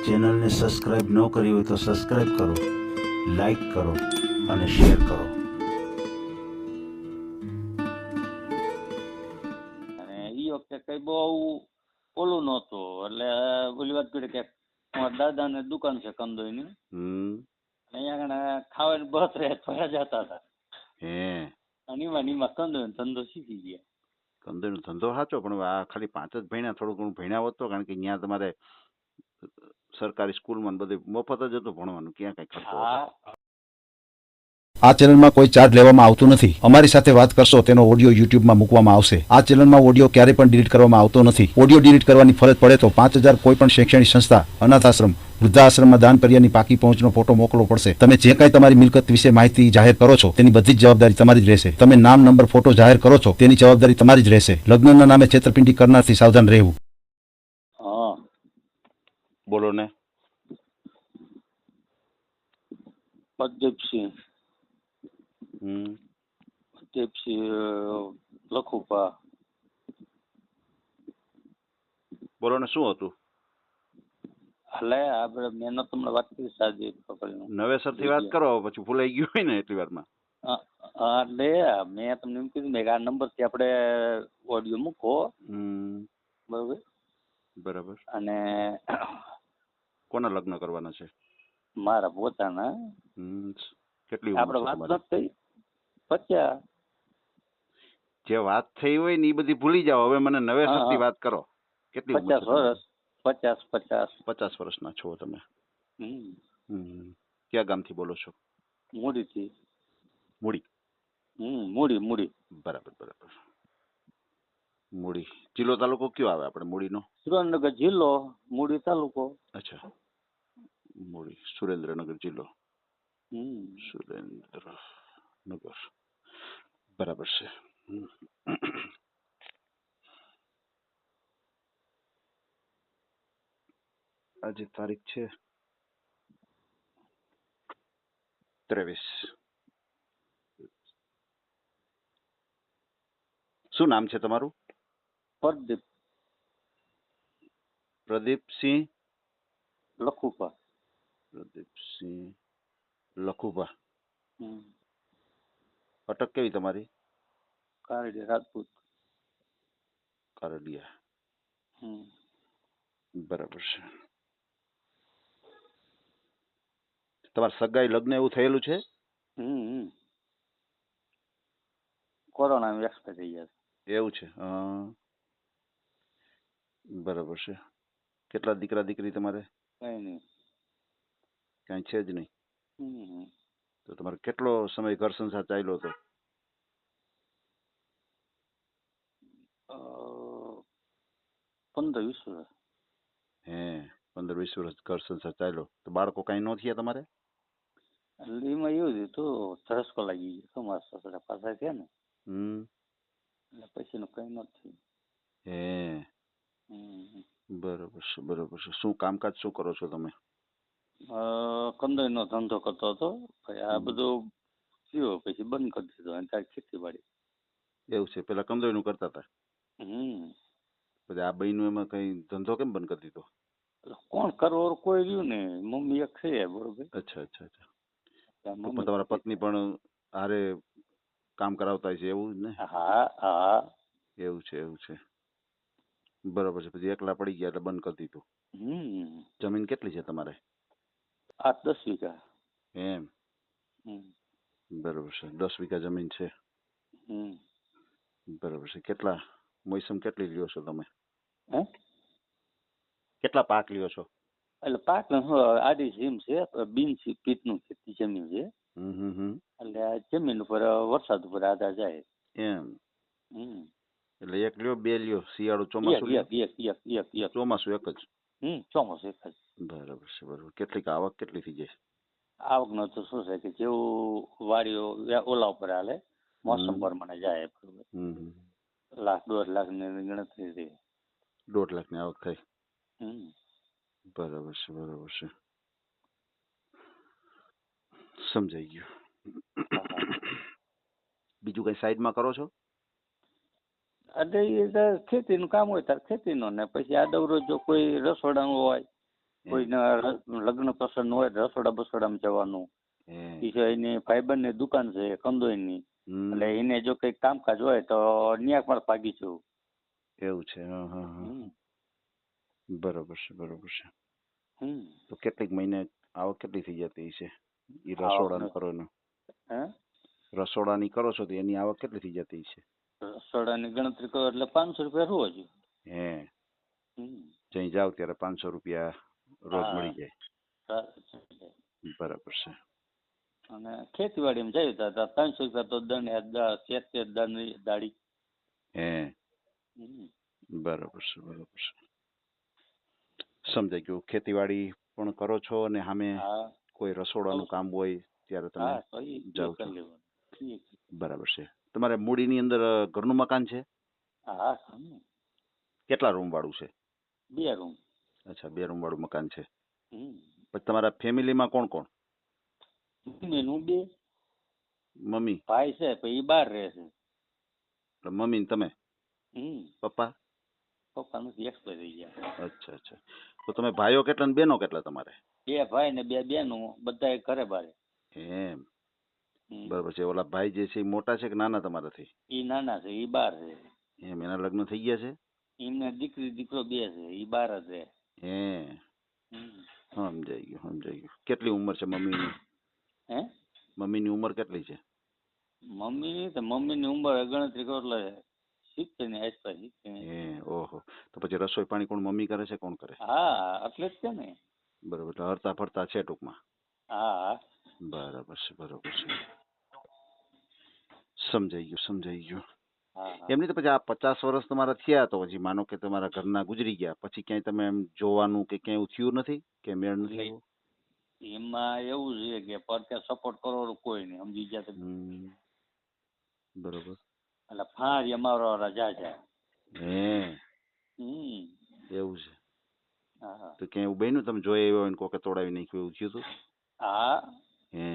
ચેનલને સબસ્ક્રાઇબ ન કરી હોય તો સબસ્ક્રાઇબ કરો, લાઈક કરો અને શેર કરો. અને એ વખતે કઈ બહુ ઓલું નહોતું, એટલે ઓલી વાત કરી કે મારા દાદાને દુકાન છે કંદોઈની, અહીંયા આગળ ખાવાની બસ રહે ફર્યા જતા હતા. અને એમાં કંદોઈનો ધંધો શીખી ગયા. કંદોઈનો ધંધો સાચો, પણ આ ખાલી 5 જ ભણ્યા, થોડું ઘણું ભણ્યા હોત તો, કારણ કે અહીંયા તમારે સરકારી સ્કૂલમાં બધું મફત જ હતું ભણવાનું, ક્યાં કઈ ખર્ચો હતો? હા, આ ચેનલમાં કોઈ ચાર્જ લેવામાં આવતું નથી. અમારી સાથે વાત કરશો તેનો ઓડિયો યુટ્યુબમાં મૂકવામાં આવશે. આ ચેનલમાં ઓડિયો ક્યારેય પણ ડિલીટ કરવામાં આવતો નથી. ઓડિયો ડિલીટ કરવાની ફરજ પડે તો 5000 કોઈ પણ શૈક્ષણિક સંસ્થા, અનાથ આશ્રમ, વૃદ્ધાશ્રમમાં દાન કર્યાની પાકી પહોંચનો ફોટો મોકલવો પડશે. તમે જે કાંઈ તમારી મિલકત વિશે માહિતી જાહેર કરો છો તેની બધી જ જવાબદારી તમારી જ રહેશે. તમે નામ, નંબર, ફોટો જાહેર કરો છો તેની જવાબદારી તમારી જ રહેશે. લગ્નના નામે છેતરપિંડી કરનારથી સાવધાન રહેવું. હા, બોલો ને. પ્રદીપસિંહ લખુપા. બોલો ને, શું હતું? એટલે આપણે મેં તમને વાત કરી સાજી પકડીને. નવેસરથી વાત કરો, પછી ભૂલાઈ ગયું હોય ને એટલી વારમાં. એટલે મેં તમને એમ કીધું મેં આ નંબરથી આપણે ઓડિયો મૂકો, બરોબર? બરાબર. અને કોના લગ્ન કરવાના છે? મારા પોતાના. કેટલી આપણે ઉંમર વાત છે નથી થઈ 50. જે વાત થઈ હોય ને એ બધી ભૂલી જાઓ. હવે મને નવેસરથી વાત કરો. કેટલી ઉંમર 50 વર્ષ. 50 વર્ષના છો તમે? હમ. ક્યાં ગામથી બોલો છો? મૂડીથી. મૂડી? મૂડી. બરાબર. મૂડી જિલ્લો તાલુકો કયો આવે આપણે મૂડીનો? સુરેન્દ્રનગર જિલ્લો, મૂડી તાલુકો. અચ્છા, મૂડી સુરેન્દ્રનગર જિલ્લો. સુરેન્દ્રનગર, બરાબર છે. આજે તારીખ છે 23. શું નામ છે તમારું? પ્રદીપ. પ્રદીપસિંહ લખુપા. પ્રદીપસિંહ લખુભા. અટક કેવી તમારી? કારડી રાજપૂત. કારડિયા. બરાબર છે. તમારે સગાઈ, લગ્ન એવું થયેલું છે? કોરોના એક્સપાયર થઈ ગયા. એવું છે? બરાબર છે. કેટલા દીકરા દીકરી તમારે? કઈ નહીં. કઈ છે જ નહીં. તો તમારે કેટલો સમય ઘર સંસાર ચાલ્યો હતો? 15-20 વર્ષ. 15-20 વર્ષ ઘર સંસાર ચાલ્યો. તો બાળકો કઈ ન થયા તમારે? એટલે એમાં એવું થયું, ધરસકો લાગી ગયો મારા સસરા પાછા છે ને, એટલે પછી નું કઈ નથી. બરોબર છે. શું કામકાજ શું કરો છો તમે? કંદોઈ નો ધંધો કરતો હતો, પછી આ બધું થયું પછી બંધ કરી દીધો. અને ત્યાં ખેતીવાડી. એવું છે? પેલા કંદોઈ નું કરતા હતા, પછી આ બઈ નું એમાં કઈ ધંધો કેમ બંધ કરી દીધો? કોણ કરવાનું કોઈ રહ્યું ને, મમ્મી એક છે, બરોબર. અચ્છા. તમારા પત્ની પણ હારે કામ કરાવતા છે એવું જ ને? હા. એવું છે. બરોબર છે. પછી એકલા પડી ગયા એટલે બંધ કરી દીધું. જમીન કેટલી છે તમારે? 8-10 વીઘા. એમ? બરોબર છે. 10 વીઘા જમીન છે. બરોબર છે. કેટલા મોસમ કેટલી લ્યો છો તમે? કેટલા પાક લ્યો છો? એટલે પાક આડી જીમ છે, બિન પીતનું ખેતી જમીન છે. એટલે આ જમીન ઉપર વરસાદ ઉપર આધાર જાય. એમ? એટલે એક લ્યો, બે લ્યો? શિયાળું, ચોમાસું? એક. ચોમાસું એક જ? ચોમાસું એક જ. બરાબર છે. કેટલીક આવક કેટલી થઈ જાય? આવકનો તો શું છે કે જેવું વાડીઓ ઓલા ઉપર હાલે, મોસમ પ્રમાણે જાય. બરોબર. 1.5 લાખ ની ગણતરી છે. 1.5 લાખ ની આવક થાય? બરાબર છે. સમજાઈ ગયું. બીજું કઈ સાઈડમાં કરો છો? એટલે એ ખેતીનું કામ હોય ત્યારે ખેતીનો, ને પછી આ દવરો જો કોઈ રસોડાનું હોય કોઈના લગ્ન પ્રસંગ હોય તો રસોડા બસોડામાં જવાનું. હે એ એની ફાઈબરની દુકાન છે કંદોઈની, હમ, એટલે એને જો કંઈક કામકાજ હોય તો ન્યા પણ ભાગી જવું. એવું છે. હા હા હા, બરોબર છે બરોબર છે. હમ. તો કેટલીક મહિને આવક કેટલી થઈ જતી છે એ આવકને રસોડાનું કરો ને? હે રસોડાની કરો છો તો એની આવક કેટલી થઈ જતી છે? રસોડાની ગણતરી કરો એટલે 500 રૂપિયા રોજ. હે, હમ. જઈ જાવ ત્યારે 500 રૂપિયા રોજ હા. મળી જાય. બરાબર છે. અને ખેતીવાડીમાં જઈએ તો 300 રૂપિયા તો દંડ દાડી. હે, હમ. બરાબર છે બરાબર છે. સમજાઈ ગયું. ખેતીવાડી પણ કરો છો અને સામે હા કોઈ રસોડાનું કામ હોય ત્યારે તમે હા તો એ જાઓ છો. કરી લેવાનું. બરાબર છે. તમારે મૂડીની અંદર ઘરનું મકાન છે? હા ઘણું. કેટલા રૂમ વાળું છે? 2 રૂમ. અચ્છા, 2 રૂમ વાળું મકાન છે. હમ. પછી તમારા ફેમિલીમાં કોણ કોણ? મમ્મીનું 2 મમ્મી ભાઈ છે પણ એ બહાર રહે છે. એટલે મમ્મી ને તમે? હમ. પપ્પા? પપ્પા નથી, એક્સપાયર થઈ ગયા. અચ્છા અચ્છા. તો તમે ભાઈઓ કેટલા ને બહેનો કેટલા તમારે? 2 ભાઈ ને 2 બહેનો, બધા ઘરે બારે. એમ, હમ. બરાબર છે. ઓલા ભાઈ જે છે એ મોટા છે કે નાના તમારાથી? એ નાના છે, એ બહાર છે. એમ, એના લગ્ન થઈ ગયા છે? એમને દીકરી દીકરો 2 છે, એ બહાર જ રહે. હે, હમ. સમજાઈ ગયું સમજાઈ ગયું. કેટલી ઉંમર છે મમ્મીની? હે મમ્મીની ઉંમર કેટલી છે? મમ્મીની ઉંમર ગણતરી કરો એટલે 70 ની આસપાસ. હે, ઓહો. તો પછી રસોઈ પાણી કોણ મમ્મી કરે છે કોણ કરે? હા એટલે જ છે ને. બરોબર, એટલે હરતા ફરતા છે ટૂંકમાં. હા. બરાબર છે બરોબર છે. સમજાઈ ગયું સમજાઈ ગયું. હા હા. એમ નહીં તો પછી આ 50 વર્ષ તમારા થયા તો પછી માનો કે તમારા ઘરના ગુજરી ગયા પછી ક્યાંય તમે એમ જોવાનું કે ક્યાંય એવું થયું નથી કે મેળ નથી આવ્યો? એમાં એવું છે કે પરકે સપોર્ટ કરવાનો કોઈ નહીં, સમજી ગયા તમે? હમ, બરોબર. એટલે ફારી અમારો રજા છે. હે, હમ. એવું છે. હા તો ક્યાંય એવું બન્યું તમે જોઈ આવ્યો હોય ને કોકે તોડાવી નાખ્યું એવું થયું હતું? હા. હે,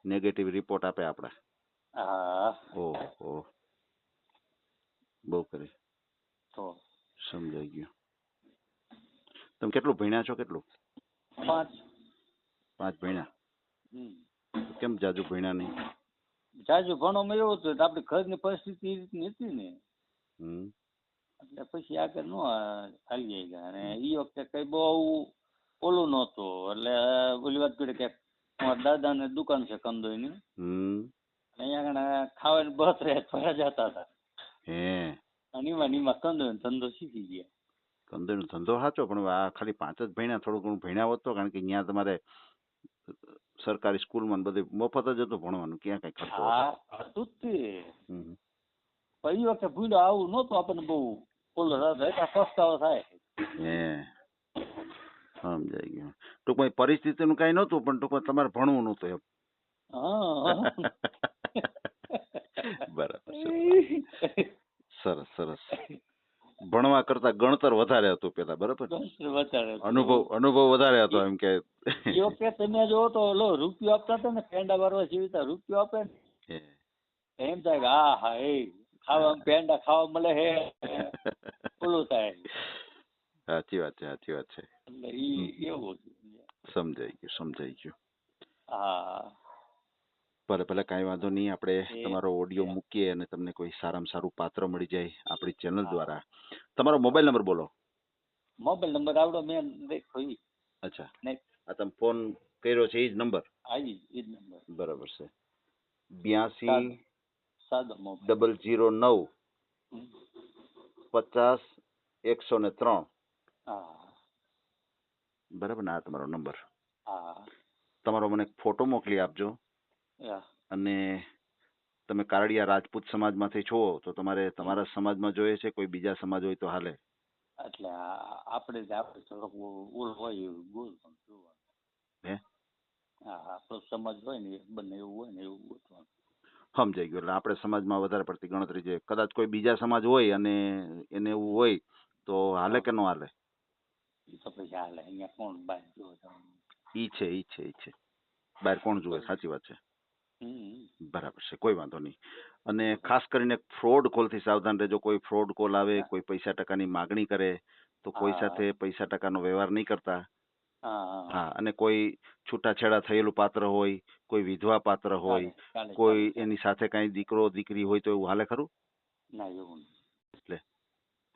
નેગેટિવ રિપોર્ટ આપે આપણે? હા. ઓહો, બહુ કરી. તો સમજાઈ ગયું. તમે કેટલું ભણ્યા છો? કેટલું? 5. 5 ભણ્યા? હમ. તો કેમ જાજુ ભણ્યા નહીં? જાજુ ભણવામાં એવું હતું, આપણી ઘરની પરિસ્થિતિ એ રીતની હતી ને, હમ, એટલે પછી આગળ નો હાલી ગયા. અને એ વખતે કઈ બહુ ઓલું નહોતું, એટલે ઓલી વાત કરી કે મારા દાદાને દુકાન છે કંદોઈની, હમ, અહીંયા આગળ ખાવાની બસ રહે ફરા જતા હતા. હે, અને એમાં કંદોઈનો ધંધો શીખી ગયા. કંદોઈનો ધંધો સાચો, પણ આ ખાલી 5 જ ભણ્યા, થોડું ઘણું ભણ્યા હોત તો, કારણ કે અહીંયા તમારે સરકારી સ્કૂલમાં બધે મફત જ હતું ભણવાનું, ક્યાં કઈ ખર્ચો હતો? હા હતું જ તે. હમ, પણ એ વખતે ભૂલો આવું નહોતું આપણને બહુ ઓલો પસ્તાવો થાય. હે, સમજાઈ ગયું. ટૂંકમાં પરિસ્થિતિનું કઈ નહોતું પણ ટૂંકમાં તમારે ભણવું નહોતું એમ. હા. બરાબર છે. સરસ સરસ. ભણવા કરતા ગણતર વધારે હતું પેલા, બરાબર? અનુભવ વધારે હતો એમ કે. એ વખતે તમે જો તો લો રૂપિયો આપતા હતા ને, પેંડા વાળવા જીવતા રૂપિયો આપે ને એમ થાય કે હા હા એ ખાવા પેંડા ખાવા મળે હે, ઓલું થાય. સાચી વાત છે સાચી વાત છે. એટલે ઈ એવું હતું. સમજાઈ ગયું. હા. ભલે ભલે કાંઈ વાંધો નહીં. આપણે તમારો ઓડિયો મૂકીએ અને તમને કોઈ સારામાં સારું પાત્ર મળી જાય આપણી ચેનલ દ્વારા. તમારો મોબાઈલ નંબર બોલો. મોબાઈલ નંબર આવડો મેં રાખ્યો ઈ. અચ્છા, આ તમે ફોન કર્યો છે એ જ નંબર? હા ઈ જ નંબર. બરાબર છે. 82 સાદો મોબાઈલ 009 50 103. હા. બરાબર ને? આ તમારો નંબર. હા. તમારો મને ફોટો મોકલી આપજો. અને તમે કારડિયા રાજપૂત સમાજમાંથી છો તો તમારે તમારા સમાજમાં જોઈએ છે, કોઈ બીજા સમાજ હોય તો હાલે? એટલે આપણે થોડોક ઓળ હોય એવું બોલ જોવાનું. હે, હા આપણો સમાજ હોય ને બંને એવું હોય ને એવું ગોતવાનું. સમજાઈ ગયું. એટલે આપણે સમાજમાં વધારે પડતી ગણતરી છે. કદાચ કોઈ બીજા સમાજ હોય અને એને એવું હોય તો હાલે કે ન હાલે? એ તો પછી હાલે. અહીંયા કોણ બહાર જોવે? ઈ છે બહાર કોણ જુએ? સાચી વાત છે. બરાબર છે, કોઈ વાંધો નહીં. અને ખાસ કરીને ફ્રોડ કોલ થી સાવધાન રહેજો. કોઈ ફ્રોડ કોલ આવે, કોઈ પૈસા ટકાની માગણી કરે તો કોઈ હા. સાથે પૈસા ટકાનો વ્યવહાર નહીં કરતા. હા હા, અને કોઈ છૂટાછેડા થયેલું પાત્ર હોય, કોઈ વિધવા પાત્ર હોય, ચાલે, કોઈ ચાલે. એની સાથે કઈ દીકરો દીકરી હોય તો એવું હાલે ખરું? ના એવું નહીં. એટલે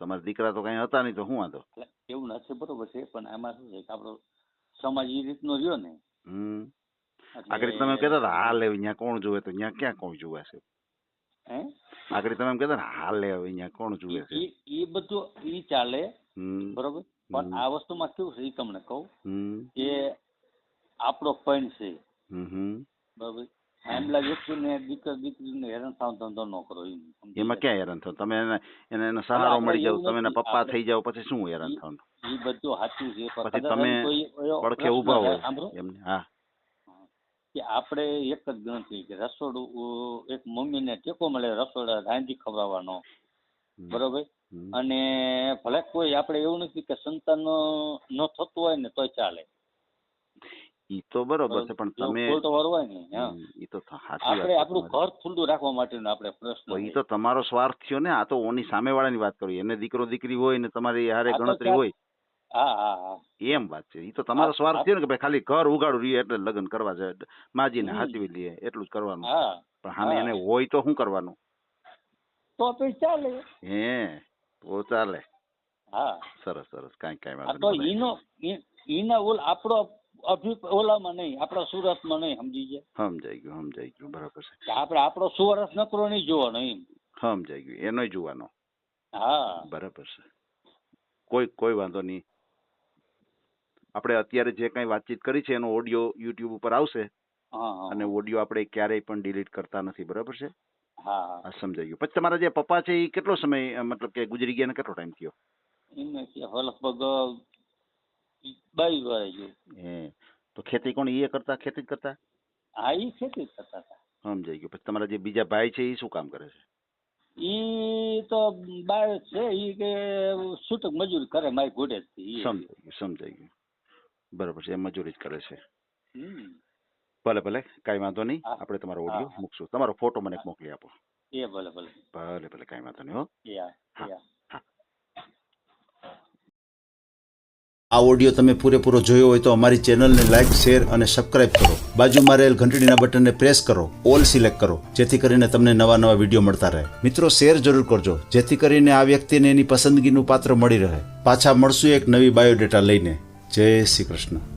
તમારા દીકરા તો કઈ હતા નહીં તો શું વાંધો? એટલે એવું નથી, બરોબર છે, પણ આમાં શું છે કે આપણો સમાજ એ રીતનો રહ્યો ને એટલે આગળ તમે એમ કહેતા હતા હાલ હવે અહીંયા કોણ જોવે, તો અહીંયા ક્યાં કોણ જોવે છે? હે આગળ તમે એમ કહેતા ને હાલ હવે અહીંયા કોણ જોવે છે? એ બધું ઈ ચાલે, હમ બરોબર, પણ આ વસ્તુમાં કેવું છે એ તમને કહું હમ કે આપણો પૈણ છે, હમ બરોબર, આમલા વ્યક્તિને દીકરીને હેરાન થવાનો ધંધો ન કરો એમ સમજી એમાં જાય. ક્યાં હેરાન થવાનું? તમે એનો સહારો આપણે મળી જાવ, એવું તમે એના નથી, પપ્પા આપણે- થઈ જાવ, પછી શું હેરાન થવાનું? એ બધું સાચું છે, પણ પછી કદાચ તમે એમ કોઈ એવો પડખે પ્રશ્ન ઊભા થાય, હોય સાંભળો, એમને. હા કે આપણે એક જ ગણતરી કે રસોડું એક મમ્મીને ટેકો મળે રસોડા રાંધી ખવડાવવાનો, બરોબર, હમ. અને ભલે કોઈ આપણે એવું નથી કે સંતાન ન થતું હોય ને તોય ચાલે, ઈ તો બરોબર છે, પણ તમે ફોલ્ટવાળું હોય ને, હા, ઈ તો સાચી આપણે વાત આપણું છે. ઘર ખુલ્લું રાખવા માટેનો આપણે પ્રશ્ન ઈ છે. તો તમારો સ્વાર્થ થયો ને. આ તો ઓની સામેવાળાની વાત કરી. એને દીકરો દીકરી હોય ને તમારી હારે આ તો ગણતરી હોય હા હા હા એમ વાત છે. ઈ તો તમારો સ્વાર્થ થયો ને કે ભાઈ ખાલી ઘર ઉગાડું રહીએ એટલે લગ્ન કરવા છે, માજીને હમ. હાચવી લઈએ એટલું જ કરવાનું. હા, પણ સામે હા. એને હોય તો શું કરવાનું? તો પછી ચાલે, હે તો ચાલે. હા. સરસ સરસ. કાંઈ આ વાંધો તો નહીં. ઈના આપણો ઓલામાં નહીં, આપણા સુરતમાં નહીં, સમજી ગયા, સમજાઈ ગયું બરાબર છે. કે આપણે આપણો સુરત નકરો નહીં જોવાનો એમ. સમજાઈ ગયું. એનોય જોવાનો. હા બરાબર છે. કોઈ વાંધો નહીં. આપણે અત્યારે જે કઈ વાતચીત કરી છે એનો ઓડિયો યુટ્યુબ ઉપર આવશે, હા હા અને ઓડિયો આપણે ક્યારેય પણ ડિલીટ કરતા નથી. બરાબર છે? હા હા. આ સમજાઈ ગયું. પછી તમારા જે પપ્પા છે એ કેટલો સમય મતલબ કે ગુજરી ગયા ને કેટલો ટાઈમ થયો? એમને કે લગભગ 22 વર્ષ જેવું. હે તો ખેતી કોણ એ કરતા? ખેતી જ કરતા? હા, એ ખેતી જ કરતા હતા. સમજાઈ ગયું. પછી તમારા જે બીજા ભાઈ છે એ શું કામ કરે છે? ઈ તો બાર છે, ઈ કે છૂટક મજૂરી કરે મારી ઘોડે જ થી. સમજાઈ ગયું. બરાબર છે. એ મજૂરી જ કરે છે. હમ. ભલે કાંઈ વાંધો નહીં. હા. આપણે તમારો હા, ઓડિયો હા. મૂકશું. તમારો ફોટો મને એક મોકલી આપો. એ ભલે ભલે કાંઈ વાંધો નહીં. હો. એ હા હા. એ હા. આ ઓડિયો તમે પૂરેપૂરો જોયો હોય તો અમારી ચેનલને લાઇક, શેર અને સબસ્ક્રાઇબ કરો. બાજુમાં રહેલ ઘંટડીના બટનને પ્રેસ કરો, ઓલ સિલેક્ટ કરો, જેથી કરીને તમને નવા વિડીયો મળતા રહે. મિત્રો, શેર જરૂર કરજો, જેથી કરીને આ વ્યક્તિને એની પસંદગીનું પાત્ર મળી રહે. પાછા મળશું એક નવી બાયોડેટા લઈને. જય શ્રી કૃષ્ણ.